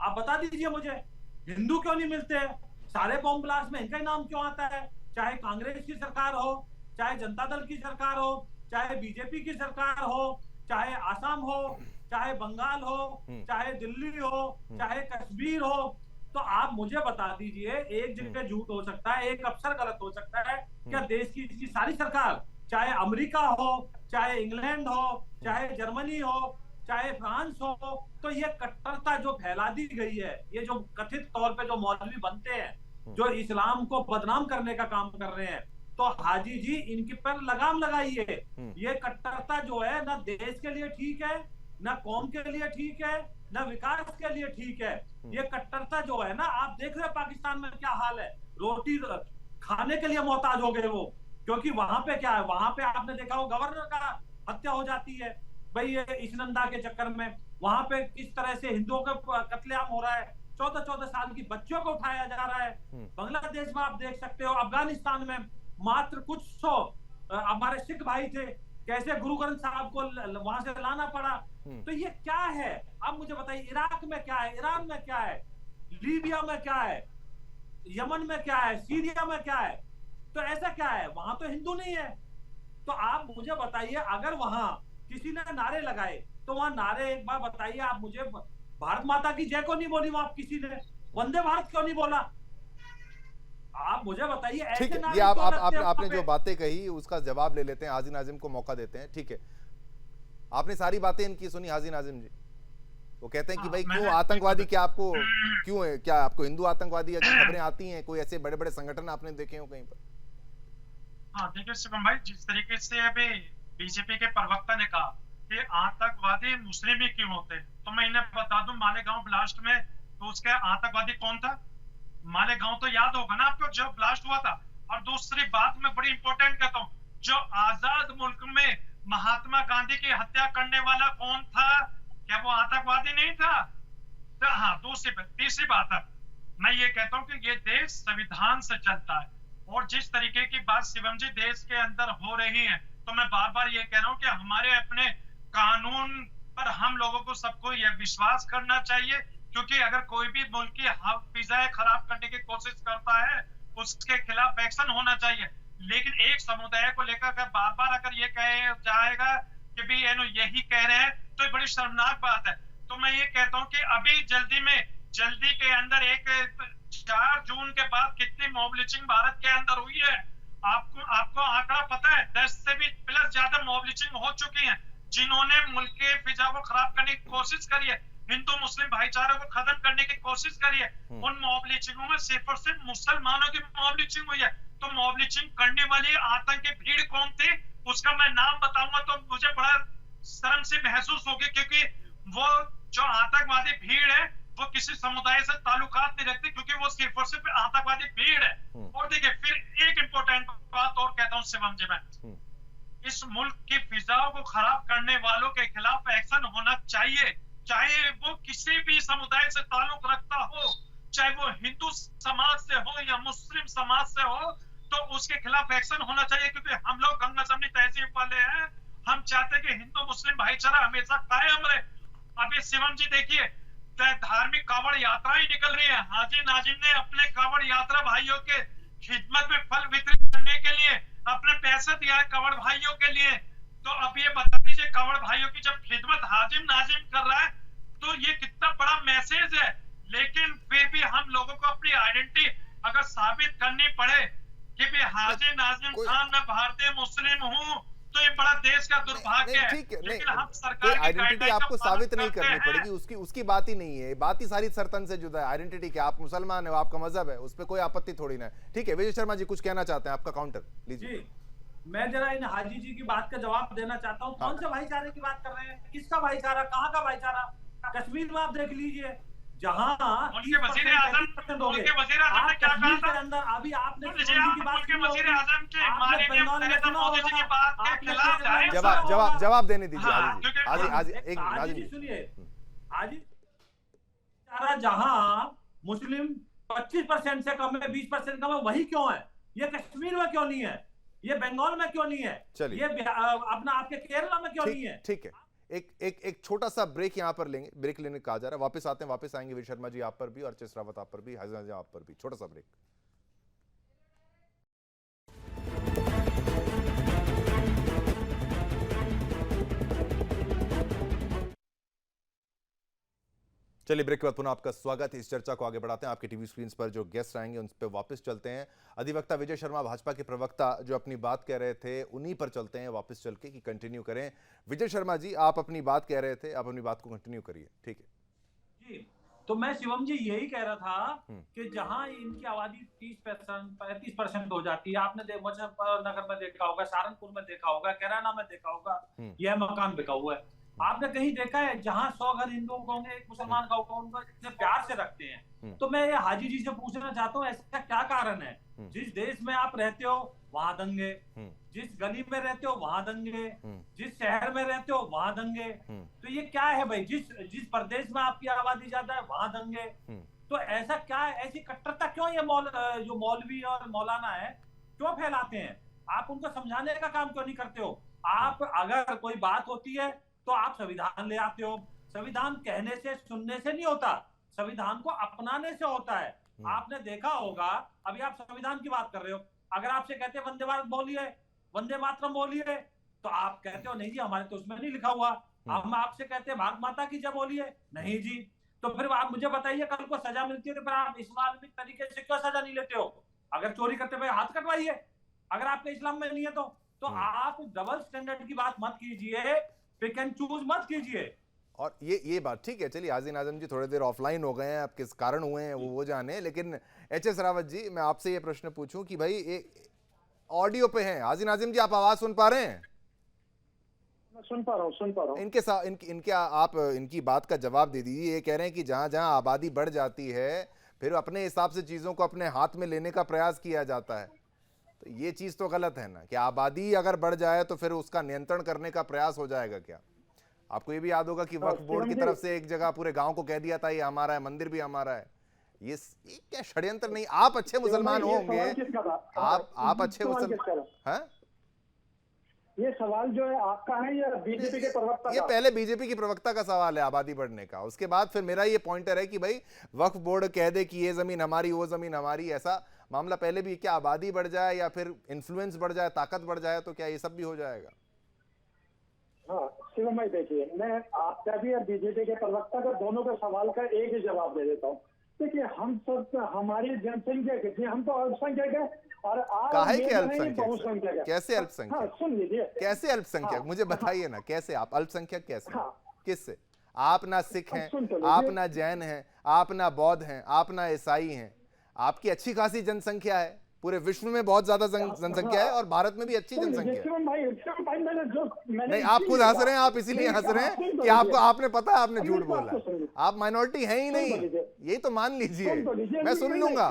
आप बता दीजिए मुझे। हिंदू क्यों नहीं मिलते हैं? सारे बॉम्ब ब्लास्ट में इनका ही नाम क्यों आता है? चाहे कांग्रेस की सरकार हो, चाहे जनता दल की सरकार हो, चाहे बीजेपी की सरकार हो, चाहे आसाम हो, चाहे बंगाल हो, चाहे दिल्ली हो, चाहे कश्मीर हो, तो आप मुझे बता दीजिए, एक जगह झूठ हो सकता है, एक अफसर गलत हो सकता है, क्या देश की इसकी सारी सरकार, चाहे अमेरिका हो, चाहे इंग्लैंड हो, चाहे जर्मनी हो, चाहे फ्रांस हो, तो ये कट्टरता जो फैला दी गई है, ये जो कथित तौर पे जो मौलवी बनते हैं, जो इस्लाम को बदनाम करने का काम कर रहे हैं, तो हाजी जी इनके पर लगाम लगाइए। ये कट्टरता जो है ना देश के लिए ठीक है, ना कौम के लिए ठीक है, ना विकास के लिए ठीक है। ये कट्टरता जो है ना, आप देख रहे हैं पाकिस्तान में क्या हाल है, रोटी खाने के लिए मोहताज हो गए वो, क्योंकि वहां पे क्या है, वहां पे आपने देखा हो गवर्नर का हत्या हो जाती है भाई, ये ईशनंदा के चक्कर में। वहां पे किस तरह से हिंदुओं का कत्लेआम हो रहा है, 14-14 साल की बच्चियों को उठाया जा रहा है। बांग्लादेश में आप देख सकते हो, अफगानिस्तान में मात्र कुछ 100 हमारे सिख भाई थे, कैसे गुरु ग्रंथ साहब को वहां से लाना पड़ा। तो ये क्या है, अब मुझे बताइए, इराक में क्या है, ईरान में क्या है, लीबिया में क्या है, यमन में क्या है, सीरिया में क्या है, तो ऐसा क्या है, वहां तो हिंदू नहीं है। तो आप मुझे बताइए, अगर वहां किसी ने नारे लगाए तो वहां नारे, एक बार बताइए आप मुझे, भारत माता की जय को नहीं बोली वहां किसी ने, वंदे भारत क्यों नहीं बोला, आप मुझे बताइए। ठीक है, ये आपने जो बातें कही उसका जवाब ले लेते हैं, हाजी नाजिम को मौका देते हैं। ठीक है, आपने सारी बातें इनकी सुनी हाजी नाजिम जी, वो कहते हैं कि भाई क्यों आतंकवादी, क्या आपको क्यों है, क्या आपको हिंदू आतंकवादी या खबरें आती हैं, कोई ऐसे बड़े बड़े संगठन आपने देखे हो कहीं पर? हाँ देखिए शिवम भाई, जिस तरीके से अभी बीजेपी के प्रवक्ता ने कहा कि आतंकवादी मुस्लिम ही क्यों होते, तो मैं इन्हें बता दूं, मालेगांव ब्लास्ट में तो उसका आतंकवादी कौन था? मालेगांव तो याद होगा ना आपको, जब ब्लास्ट हुआ था। और दूसरी बात मैं बड़ी इंपॉर्टेंट कहता हूँ, जो आजाद मुल्क में महात्मा गांधी की हत्या करने वाला कौन था? क्या वो आतंकवादी नहीं था? तो हाँ, तीसरी बात है, मैं ये कहता हूँ कि ये देश संविधान से चलता है, और जिस तरीके की बात शिवम जी देश के अंदर हो रही है, तो मैं बार बार ये कह रहा हूँ कि हमारे अपने कानून पर हम लोगों को सबको यह विश्वास करना चाहिए, क्योंकि अगर कोई भी मुल्क की फिजाएं खराब करने की कोशिश करता है, उसके खिलाफ एक्शन होना चाहिए। लेकिन एक समुदाय को लेकर बार बार अगर ये कहे जाएगा कि भी यही कह रहे हैं, तो ये बड़ी शर्मनाक बात है। तो मैं ये कहता हूँ कि अभी जल्दी के अंदर 4 जून के बाद कितनी मॉब लिंचिंग भारत के अंदर हुई है, आपको आंकड़ा पता है? 10 से भी प्लस ज्यादा मॉब लिंचिंग हो चुकी है, जिन्होंने मुल्क के फिजा को खराब करने की कोशिश करी है, हिंदू मुस्लिम भाईचारे को खत्म करने की कोशिश करी है। उन मॉब लिंचिंगों में सिर्फ और सिर्फ मुसलमानों की मॉब लिंचिंग हुई है। तो मॉब लिंचिंग करने वाली आतंकी भीड़ कौन थी, उसका मैं नाम बताऊंगा तो मुझे बड़ा शर्म से महसूस होगी, क्योंकि वो जो आतंकवादी भीड़ है वो किसी समुदाय से ताल्लुकात नहीं रखती, क्योंकि वो सिर्फ और सिर्फ आतंकवादी भीड़ है। और देखिए, फिर एक इंपॉर्टेंट बात और कहता हूँ शिवम जी, मैं इस मुल्क की फिजाओं को खराब करने वालों के खिलाफ एक्शन होना चाहिए, चाहे वो किसी भी समुदाय से ताल्लुक रखता हो, चाहे वो हिंदू समाज से हो या मुस्लिम समाज से हो, तो उसके खिलाफ एक्शन होना चाहिए। क्योंकि हम लोग गंगा जमनी तहजीब वाले हैं, हम चाहते हैं कि हिंदू मुस्लिम भाईचारा हमेशा कायम रहे। अभी शिवम जी देखिए, धार्मिक कावड़ यात्राएं निकल रही है, हाजी नाजिम ने अपने कावड़ यात्रा भाइयों के खिदमत में फल वितरित करने के लिए अपने पैसे दिया है कावड़ भाइयों के लिए। तो अब ये बता दीजिए, कावड़ भाइयों की जब खिदमत हाजिम नाजिम कर रहा है, तो ये कितना बड़ा मैसेज है। लेकिन फिर भी हम लोगों को अपनी आइडेंटिटी अगर साबित करनी पड़े कि भी हाजी नाजिम खान मैं भारतीय मुस्लिम हूँ, तो ये बड़ा देश का दुर्भाग्य है। ठीक है, लेकिन हम सरकार की आइडेंटिटी आपको साबित नहीं करनी पड़ेगी, उसकी बात ही नहीं है, बात ही सारी सरतन से जुदा है। आइडेंटिटी क्या, आप मुसलमान हो, आपका मजहब है, उस पर कोई आपत्ति थोड़ी ना है। ठीक है, विजय शर्मा जी कुछ कहना चाहते हैं, आपका काउंटर लीजिए। मैं जरा इन हाजी जी की बात का जवाब देना चाहता हूँ। कौन से भाईचारे की बात कर रहे हैं, किसका भाईचारा, कहाँ का भाईचारा? कश्मीर में आप देख लीजिए, जहाँ उनके वजीर आजम ने क्या कहा था अंदर, अभी आपने जवाब देने दीजिए हाजी, एक सुनिए। हाजी जहाँ मुस्लिम 25% से कम है, 20% कम है, वही क्यों है? ये कश्मीर में क्यों नहीं है? ये बंगाल में क्यों नहीं है? ये अपना आपके केरला में क्यों नहीं है? ठीक है, एक छोटा सा ब्रेक यहां पर लेंगे, ब्रेक लेने कहा जा रहा है, वापस आते हैं, वापस आएंगे विजय शर्मा जी आप पर भी, और अर्चित रावत आप पर भी, हाजी नाजिम आप पर भी। छोटा सा ब्रेक। चलिए, ब्रेक के बाद पुनः आपका स्वागत है। इस चर्चा को आगे बढ़ाते हैं। आपके टीवी स्क्रीन पर जो गेस्ट आएंगे उन पर वापस चलते हैं। अधिवक्ता विजय शर्मा, भाजपा के प्रवक्ता, जो अपनी बात कह रहे थे, उन्हीं पर चलते हैं वापस चल के, कि कंटिन्यू करें। विजय शर्मा जी, आप अपनी बात कह रहे थे, आप अपनी बात को कंटिन्यू करिए। ठीक है जी, तो मैं शिवम जी यही कह रहा था कि जहां इनकी आबादी 30% 35% हो जाती है, आपने मुजफ्फरनगर में देखा होगा, सहारनपुर में देखा होगा, कैराना में देखा होगा, यह मकान बिका हुआ है। आपने कहीं देखा है जहां 100 घर हिंदुओं का होंगे, एक मुसलमान का होगा, उनको इतने प्यार से रखते हैं? तो मैं ये हाजी जी से पूछना चाहता हूँ, ऐसा क्या कारण है? जिस देश में आप रहते हो वहां दंगे, जिस गली में रहते हो वहां दंगे, जिस शहर में रहते हो वहां दंगे। तो ये क्या है भाई? जिस प्रदेश में आपकी आबादी ज्यादा है वहां दंगे। तो ऐसा क्या है, ऐसी कट्टरता क्यों ये जो मौलवी और मौलाना है क्यों फैलाते हैं? आप उनको समझाने का काम क्यों नहीं करते हो? आप अगर कोई बात होती है तो आप संविधान ले आते हो। संविधान कहने से सुनने से नहीं होता, संविधान को अपनाने से होता है। आपने देखा होगा, अभी आप संविधान की बात कर रहे हो, अगर आपसे कहते हैं वंदे भारत बोलिए, वंदे मातरम बोलिए, तो आप कहते हो नहीं जी हमारे तो उसमें नहीं लिखा हुआ। हम आपसे कहते हैं भारत माता की जय बोलिए, नहीं जी। तो फिर आप मुझे बताइए, कल को सजा मिलती है तो फिर आप इस्लामिक तरीके से क्यों सजा नहीं लेते हो? अगर चोरी करते हुए हाथ कटवाइए, अगर आपके इस्लाम में नहीं है तो आप डबल स्टैंडर्ड की बात मत कीजिए, पिक एंड चूज मत कीजिए। और ये बात ठीक है, चलिए हाजी नाज़िम जी थोड़ी देर ऑफलाइन हो गए हैं, अब किस कारण हुए हैं वो जाने, लेकिन एच.एस. रावत जी मैं आपसे ये प्रश्न पूछूं कि भाई ऑडियो पे हैं हाजी नाज़िम जी, आप आवाज सुन पा रहे हैं? सुन पा रहा हूँ। इनके साथ इनके आप इनकी बात का जवाब दे दीजिए। ये कह रहे हैं कि जहां जहां आबादी बढ़ जाती है फिर अपने हिसाब से चीजों को अपने हाथ में लेने का प्रयास किया जाता है। तो ये चीज तो गलत है ना कि आबादी अगर बढ़ जाए तो फिर उसका नियंत्रण करने का प्रयास हो जाएगा क्या? आपको ये भी याद होगा कि वक्फ बोर्ड की तरफ से एक जगह पूरे गांव को कह दिया था ये हमारा है, मंदिर भी हमारा है। ये क्या षड्यंत्र नहीं? आप अच्छे मुसलमान होंगे, आप अच्छे मुसलमान हैं? ये सवाल जो है आपका है या बीजेपी के प्रवक्ता? ये पहले बीजेपी की प्रवक्ता का सवाल है आबादी बढ़ने का, उसके बाद फिर मेरा ये पॉइंटर है कि भाई वक्फ बोर्ड कह दे कि ये जमीन हमारी वो जमीन हमारी, ऐसा मामला पहले भी क्या आबादी बढ़ जाए या फिर इन्फ्लुएंस बढ़ जाए, ताकत बढ़ जाए तो क्या ये सब भी हो जाएगा? हाँ शिवम भाई देखिए, मैं आपका भी और बीजेपी के प्रवक्ता का दोनों के सवाल का एक ही जवाब दे देता हूँ। देखिए हम सब, हमारी जनसंख्या कितनी, हम तो अल्पसंख्यक है और काहे के अल्पसंख्यक? कैसे अल्पसंख्यक? हाँ, सुन लीजिए कैसे अल्पसंख्यक? हाँ, मुझे बताइए ना, कैसे आप अल्पसंख्यक कैसे? हाँ, किससे? आप ना सिख हैं, आप ना जैन हैं, आप ना बौद्ध हैं, आप ना ईसाई हैं, आपकी अच्छी खासी जनसंख्या है, पूरे विश्व में बहुत ज्यादा जनसंख्या है और भारत में भी अच्छी जनसंख्या है। नहीं, आप खुद हंस रहे हैं, आप इसीलिए हंस रहे हैं कि आपको आपने पता है आपने झूठ बोला, आप माइनॉरिटी हैं ही नहीं, यही तो मान लीजिए। मैं सुन लूंगा,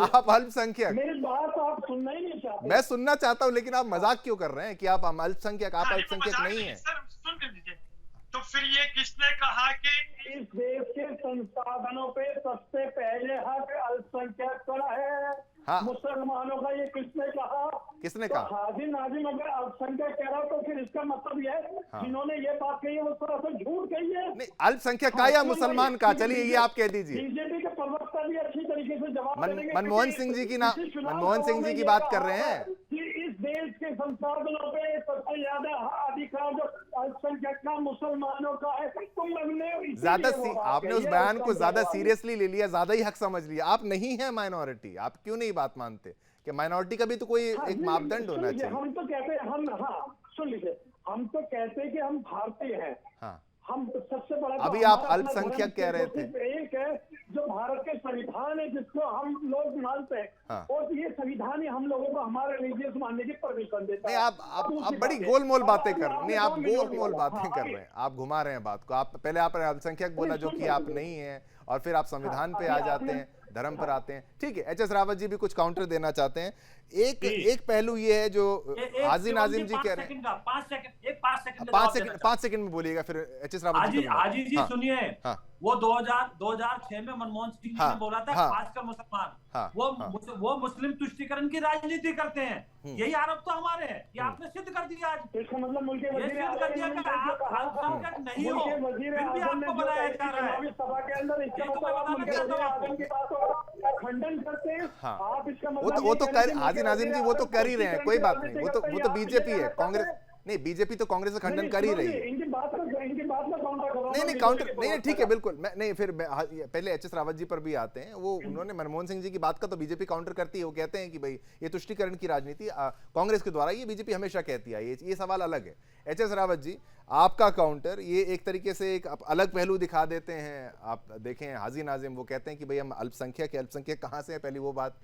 आप अल्पसंख्यक। मेरी बात आप सुनना ही नहीं चाहते। मैं सुनना चाहता हूँ, लेकिन आप मजाक क्यों कर रहे हैं कि आप अल्पसंख्यक? आप अल्पसंख्यक नहीं है। सुन लीजिए, तो फिर ये किसने कहा कि इस देश के संसाधनों पे सबसे पहले हक अल्पसंख्यक का है? हाँ। मुसलमानों का ये किसने कहा? किसने तो कहा? हाजी नाजिम अगर अल्पसंख्यक कह रहा तो फिर इसका मतलब ये है हाँ। जिन्होंने ये बात कही है वो सरासर झूठ कही है। नहीं, अल्पसंख्यक का या मुसलमान का, चलिए ये आप कह दीजिए। बीजेपी के प्रवक्ता भी अच्छी तरीके से जवाब देंगे। मनमोहन सिंह जी की मनमोहन सिंह जी की बात कर रहे हैं कि इस देश के संसाधनों पे सबसे ज्यादा अधिकार जो अल्पसंख्यक का मुसलमानों का है। तुम ज्यादा आपने उस बयान को ज्यादा सीरियसली ले लिया, ज्यादा ही हक समझ लिया। आप नहीं है माइनॉरिटी, आप क्यों नहीं बात मानते कि माइनॉरिटी का भी तो कोई एक मापदंड होना चाहिए? हम तो कहते हैं सुन लीजिए, हम तो कहते हैं कि हम भारतीय हैं। हाँ। हम सबसे बड़ा अभी आप अल्पसंख्यक कह रहे थे। एक है जो भारत के संविधान है जिसको हम लोग मानते हैं। हाँ। और ये संविधान ही हम लोगों को हमारे रिलीजियस मानने की परमिशन देता है। नहीं, आप बड़ी गोलमोल बातें कर रहे हैं। नहीं, आप गोलमोल बातें कर रहे हैं, आप घुमा रहे हैं बात को। आप पहले आपने अल्पसंख्यक बोला जो कि आप नहीं है, और फिर आप संविधान पे आ जाते हैं, धर्म पर आते हैं। ठीक है, एच.एस. रावत जी भी कुछ काउंटर देना चाहते हैं। एक पहलू ये है जो हाजी नाजिम जी कह रहे हैं। 5 सेकंड में बोलिएगा, फिर एच.एस. रावत जी। हाजी जी सुनिए, वो 2006 में मनमोहन सिंह जी ने बोला था खासकर मुसलमान वो मुस्लिम तुष्टीकरण की राजनीति करते हैं। यही आरोप तो हमारे हैं, ये आपने सिद्ध कर दिया आज। इसका मतलब मुल्क के वजीर सिद्ध कर दिया कि आप अल्पसंख्यक नहीं हो, फिर भी आपको बनाया जा रहा है। सभा के अंदर खंडन करते हैं आप। इसका मतलब वो तो कर हाजी नाजिम जी, वो तो कर ही रहे हैं, कोई बात नहीं। वो तो बीजेपी है, कांग्रेस नहीं। बीजेपी तो कांग्रेस से खंडन कर ही रही है। इनकी बात में नहीं काउंटर नहीं, ठीक है, बिल्कुल। मैं नहीं, फिर पहले एच.एस. रावत जी पर भी आते हैं। वो उन्होंने मनमोहन सिंह जी की बात का तो बीजेपी काउंटर करती है। वो कहते हैं कि भाई ये तुष्टीकरण की राजनीति कांग्रेस के द्वारा, ये बीजेपी हमेशा कहती है। ये सवाल अलग है। एच.एस. रावत जी, आपका काउंटर ये एक तरीके से एक अलग पहलू दिखा देते हैं। आप देखें हाजी नाजिम, वो कहते हैं कि भाई हम अल्पसंख्यक कहाँ से है? पहली वो बात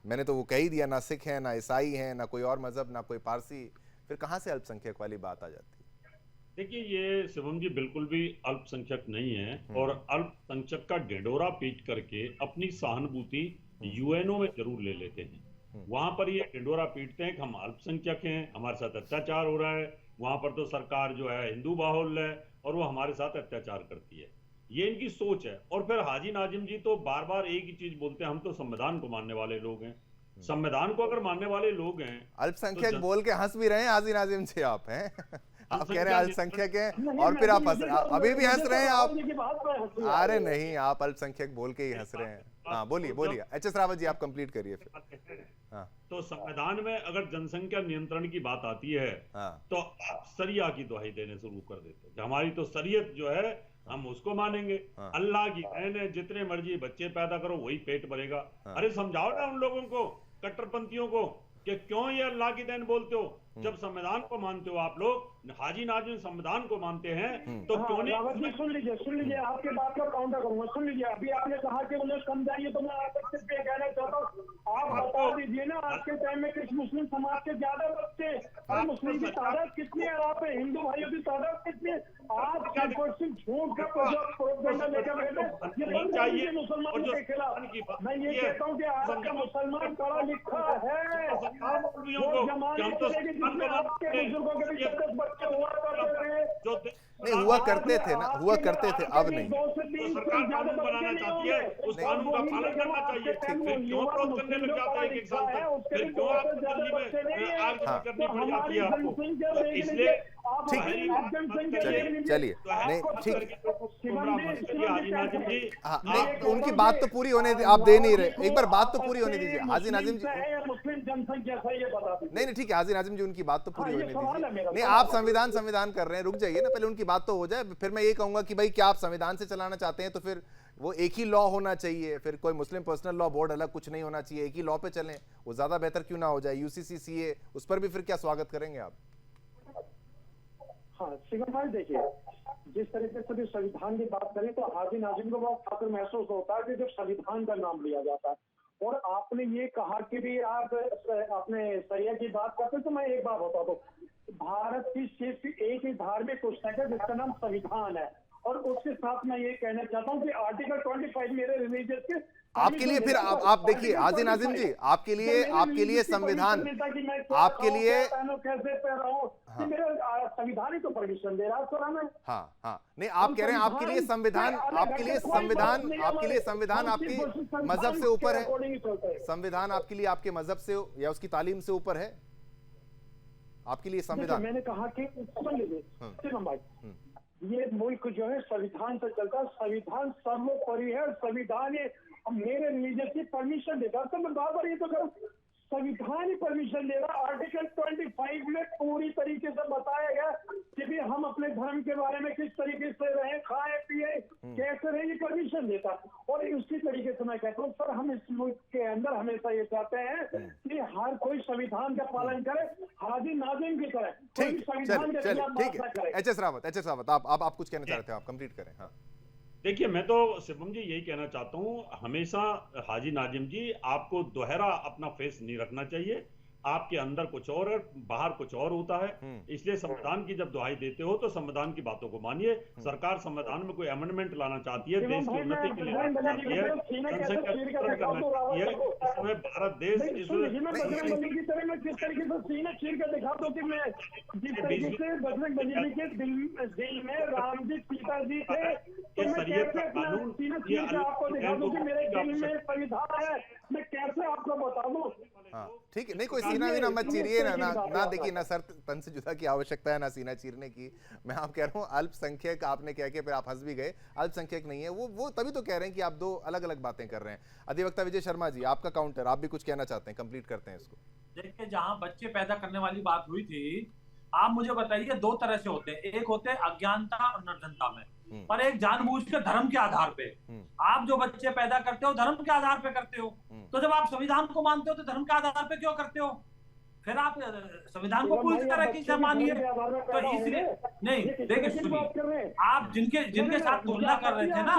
मैंने तो वो कह ही दिया, ना सिख है, ना ईसाई है, ना कोई और मजहब, ना कोई पारसी, फिर कहाँ से अल्पसंख्यक वाली बात आ जाती है? देखिए, ये शिवम जी बिल्कुल भी अल्पसंख्यक नहीं है और अल्पसंख्यक का ढिंढोरा पीट करके अपनी सहानुभूति यूएनओ में जरूर ले लेते हैं। वहां पर ये ढिंढोरा पीटते हैं कि हम अल्पसंख्यक हैं, हमारे साथ अत्याचार हो रहा है, वहां पर तो सरकार जो है हिंदू बाहुल्य है और वो हमारे साथ अत्याचार करती है। ये इनकी सोच है। और फिर हाजी नाजिम जी तो बार बार एक ही चीज बोलते हैं, हम तो संविधान को मानने वाले लोग हैं। संविधान को अगर मानने वाले लोग हैं, अल्पसंख्यक बोल के हंस भी रहे हैं हाजी नाजिम जी आप हैं। आप कह रहे हैं अल्पसंख्यक हैं और फिर आप हंस रहे, अभी भी हंस रहे हैं आप। अरे नहीं, आप अल्पसंख्यक बोल के ही हंस रहे हैं। हाँ बोलिए बोलिए, एच.एस. रावत जी आप कंप्लीट करिए फिर। हाँ तो संविधान में अगर जनसंख्या नियंत्रण की बात आती है तो आप शरिया की दुहाई देने शुरू कर देते हैं। हमारी तो शरीयत जो है हम उसको मानेंगे। अल्लाह की देन है, जितने मर्जी बच्चे पैदा करो वही पेट भरेगा। अरे समझाओ ना उन लोगों को, कट्टरपंथियों को, कि क्यों ये अल्लाह की देन बोलते हो जब संविधान को मानते हो। आप लोग हाजी नाजिम संविधान को मानते हैं तो क्यों नहीं। रावत जी सुन लीजिए, आपके बात का काउंटर करूंगा। सुन लीजिए, अभी आपने कहा कि उन्हें समझाइए, तो मैं आपसे ये कहना चाहता हूँ, आप बता दीजिए ना आज के टाइम में किस मुस्लिम समाज के ज्यादा बच्चे, मुस्लिम की तादाद कितनी है, आप हिंदू भाइयों की तादाद कितनी है? आज के क्वेश्चन झूठ का प्रोपेगेंडा लेकर बैठे, ये बंद चाहिए मुसलमानों के खिलाफ। मैं ये कहता हूँ कि आज का मुसलमान पढ़ा लिखा है, वो जमाने के जिसमें आपके बुजुर्गों के भी 10 बच्चे हुआ करते थे। नहीं हुआ करते थे ना, हुआ करते थे, अब नहीं। तो सरकार कानून बनाना चाहती है, उस कानून का पालन करना चाहिए। फिर क्यों क्रोध करने लग जाता है एक साल तक? फिर क्यों आप दिल्ली में आग करनी पड़ जाती है आपको? तो इसलिए चलिए नहीं ठीक, हाजी नाजिम जी, हाँ नहीं उनकी बात तो पूरी होने, आप दे नहीं रहे, एक बार बात तो पूरी होने दीजिए हाजी नाजिम जी। मुस्लिम जनसंख्या सही है, बता दीजिए। नहीं ठीक है हाजी नाजिम जी, उनकी बात तो पूरी होने दीजिए। नहीं आप संविधान कर रहे हैं, रुक जाइए ना, पहले उनकी बात तो हो जाए, फिर मैं ये कहूंगा कि भाई क्या आप संविधान से चलाना चाहते हैं तो फिर वो एक ही लॉ होना चाहिए, फिर कोई मुस्लिम पर्सनल लॉ बोर्ड अलग कुछ नहीं होना चाहिए, एक ही लॉ पे चलें, वो ज्यादा बेहतर क्यों ना हो जाए। यूसीसी सीए, उस पर भी फिर क्या स्वागत करेंगे आप? हाँ शिवम भाई, देखिए जिस तरीके से भी संविधान की बात करें तो हाजी नाजिम को बहुत खातिर महसूस होता है कि जब संविधान का नाम लिया जाता है। और आपने ये कहा कि भी आप अपने शरिया की बात करते, तो मैं एक बात बता दूं, भारत की सिर्फ एक ही धार्मिक पुस्तक है जिसका नाम संविधान है। और उसके साथ मैं ये कहना चाहता हूँ कि आर्टिकल 25 मेरे रिलीजियस के आपके लिए, फिर आप देखिए हाजी नाजिम जी, आपके लिए संविधान, आपके लिए संविधान ही तो परमिशन दे रहा है। हाँ नहीं आप कह रहे हैं आपके लिए संविधान आपकी मजहब से ऊपर है, संविधान आपके लिए आपके मजहब से या उसकी तालीम से ऊपर है आपके लिए संविधान। मैंने कहा कि सुन लीजिए, ये मुल्क जो है संविधान से चलता है, संविधान सर्वोपरि है, संविधान ये मेरे रिलीजन की परमिशन देता है। तो मैं बार-बार ये तो करूं, संविधान ही परमिशन दे रहा। आर्टिकल 25 में पूरी तरीके से बताया गया कि भी हम अपने धर्म के बारे में किस तरीके से रहे, खाए पिए कैसे रहे, ये परमिशन देता। और उसी तरीके से मैं कहता हूँ सर, हम इस मुल्क के अंदर हमेशा ये चाहते हैं कि हर कोई संविधान का पालन करे, हाजी नाजिम की तरह कोई संविधान के खिलाफ बात ना करे। एच.एस. रावत आप कुछ कहना चाह रहे थे, आप कंप्लीट करें। हाँ देखिए, मैं तो शिवम जी यही कहना चाहता हूं, हमेशा हाजी नाजिम जी आपको दोहरा अपना फेस नहीं रखना चाहिए। आपके अंदर कुछ और है, बाहर कुछ और होता है। इसलिए संविधान की जब दुहाई देते हो तो संविधान की बातों को मानिए। सरकार संविधान में कोई अमेंडमेंट लाना चाहती है, देश की उन्नति के लिए लाना चाहती है, जनसंख्या नियंत्रण करना चाहती है। इस समय भारत देश किस तरीके से सीने चीर के दिखा दो कि मैं जिस तरीके से बजरंग बली के दिल में राम जी सीता जी थे, तो मैं कैसे अपना सीना चीर के आपको दिखा दूं कि मेरे दिल में संविधान है, मैं कैसे आपको बता दूं। हाँ ठीक है, नहीं कोई सीना वीना मत चीरिए ना देखिए, ना सर तन से जुदा की आवश्यकता है, ना सीना चीरने की। मैं आप कह रहा हूँ अल्पसंख्यक, आपने कह के फिर आप हंस भी गए, अल्पसंख्यक नहीं है वो तभी तो कह रहे हैं कि आप दो अलग अलग बातें कर रहे हैं। अधिवक्ता विजय शर्मा जी, आपका काउंटर, आप भी कुछ कहना चाहते हैं, कंप्लीट करते हैं इसको। देखिए, जहाँ बच्चे पैदा करने वाली बात हुई थी, आप मुझे बताइए, दो तरह से होते हैं, एक होते हैं अज्ञानता और निर्धनता में, और एक जानबूझ के धर्म के आधार पे। आप जो बच्चे पैदा करते हो धर्म के आधार पे करते हो, तो जब आप संविधान को मानते हो तो धर्म के आधार पे क्यों करते हो? फिर आप संविधान को पूरी तरीके से मानिए। तो इसलिए नहीं, देखिए सुनिए, आप जिनके साथ तुलना कर रहे थे ना,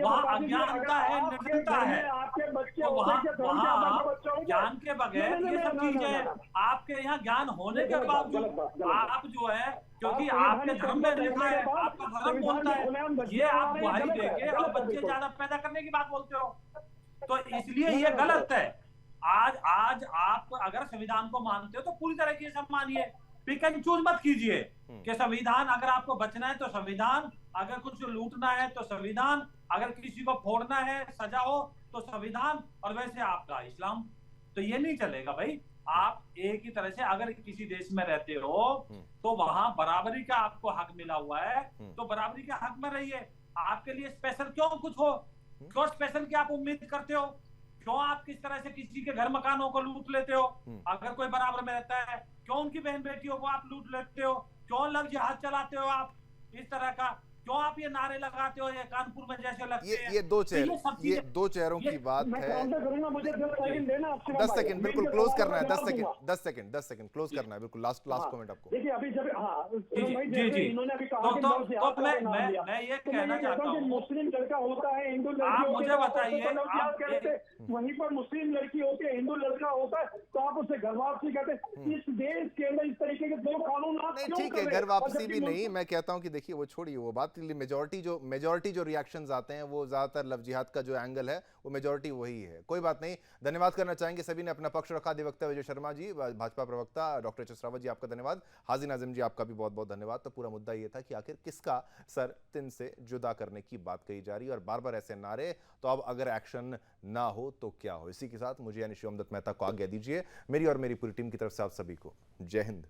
वहाँ अज्ञानता है, निर्धनता है, तो वहाँ ज्ञान के बगैर ये सब चीजें, आपके यहाँ ज्ञान होने के बावजूद आप जो है, क्योंकि आपके धर्म में लिखा है, आपका धर्म बोलता है, ये आप गुहारी देके और बच्चे ज्यादा पैदा करने की बात बोलते हो, तो इसलिए ये गलत है। आज आप अगर संविधान को मानते हो तो पूरी तरीके से मानिए, पिक एंड चूज मत कीजिए कि संविधान, अगर आपको बचना है तो संविधान, अगर कुछ लूटना है तो संविधान, अगर किसी को फोड़ना है, सजा हो तो संविधान, और वैसे आपका इस्लाम। तो ये नहीं चलेगा भाई। आप एक ही तरह से अगर किसी देश में रहते हो तो वहां बराबरी का आपको हक मिला हुआ है, तो बराबरी के हक में रहिए। आपके लिए स्पेशल क्यों कुछ हो, क्यों स्पेशल की आप उम्मीद करते हो, क्यों आप किस तरह से किसी के घर मकानों को लूट लेते हो अगर कोई बराबर में रहता है, क्यों उनकी बहन बेटियों को आप लूट लेते हो, क्यों लव जिहाद चलाते हो आप इस तरह का, क्यों आप ये नारे लगाते हो ये कानपुर में जैसे लगते हैं। ये दो चेहरों की बात है। 10 सेकंड बिल्कुल क्लोज करना है, 10 सेकंड क्लोज करना है, बिल्कुल लास्ट कमेंट आपको। देखिए अभी जब जी इन्होंने अभी कहा तो मैं ये कहना चाहता हूँ, मुस्लिम लड़का होता है, हिंदू लड़की, आप मुझे बताइए, वहीं पर मुस्लिम लड़की होती है, हिंदू लड़का होता है, तो आप उसे घर वापसी कहते हैं। इस देश के अंदर इस तरीके के दो कानून आप नहीं, क्यों ठीक है, घर वापसी भी नहीं, मैं कहता हूं कि देखिए वो छोड़िए वो बात, मेजॉरिटी जो रिएक्शंस आते हैं वो ज्यादातर लव जिहाद का जो एंगल है वो मेजॉरिटी वही है। कोई बात नहीं, धन्यवाद करना चाहेंगे सभी ने अपना पक्ष रखा। अधिवक्ता विजय शर्मा जी, भाजपा प्रवक्ता doctor H S Rawat ji, आपका धन्यवाद। हाजी नाजिम जी, आपका भी बहुत बहुत धन्यवाद। तो पूरा मुद्दा ये था कि आखिर किसका सर तिन से जुदा करने की बात कही जा रही है, और बार बार ऐसे नारे, तो अब अगर एक्शन ना हो तो क्या हो। इसी के साथ मुझे यानी शिवम दत्त मेहता को आज्ञा दीजिए। मेरी और मेरी पूरी टीम की तरफ से आप सभी को जय हिंद।